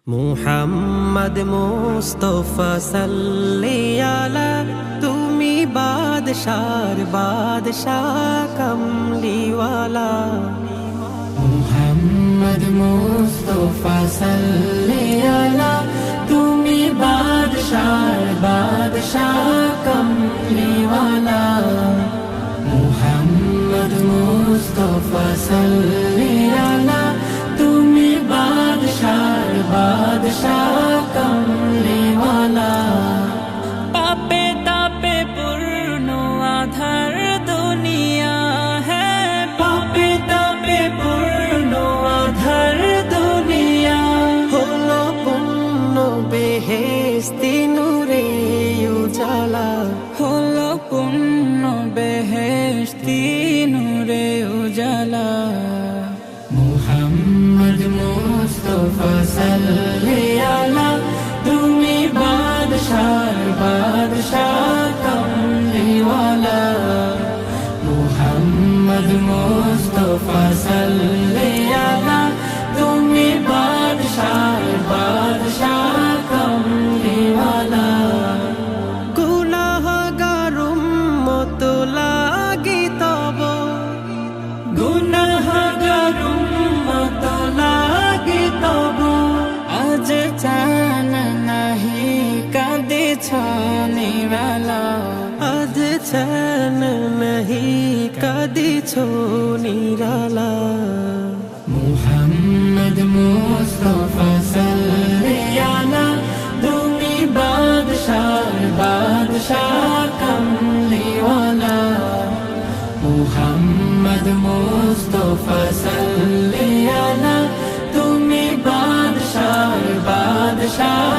মুহাম্মদ মুস্তাফা সাল্লি আলা, তুমি বাদশার বাদশাহ কমলিওয়ালা। মুহাম্মদ মুস্তাফা সাল্লি আলা, তুমি বাদশার বাদশাহ কমলিওয়ালা। মুহাম্মদ মুস্তাফা সাল্লি আলা, তুমি বাদশার বাদশাহ কমলিওয়ালা। পাপে তাপে পূর্ণ আধার দুনিয়া হ্যাঁ, পাপে তাপে পূর্ণ আধার দুনিয়া। হলো পূর্ণ বেহেশতি নূরে উজালা, হলো পূর্ণ বেহেশতি নূরে উজালা। মুহাম্মদ মুস্তাফা সাল্লি আলা, তুমি বাদশার বাদশাহ কমলিওয়ালা। মুহাম্মদ মুস্তাফা সাল্লি আলা, তুমি বাদশার বাদশাহ কমলিওয়ালা। গুনাহগার উম্মত লাগি তব, গুনাহগার উম্মত লাগি তব। আজ চান নাহি কাঁদেছ নিরালা, আজ চैन नहीं কদিছ নিরালা। মুহাম্মদ মুস্তাফা সাল্লি আলা, তুমি বাদশার বাদশাহ কমলিওয়ালা। মুহাম্মদ মুস্তাফা সাল্লি আলা, তুমি বাদশার বাদশাহ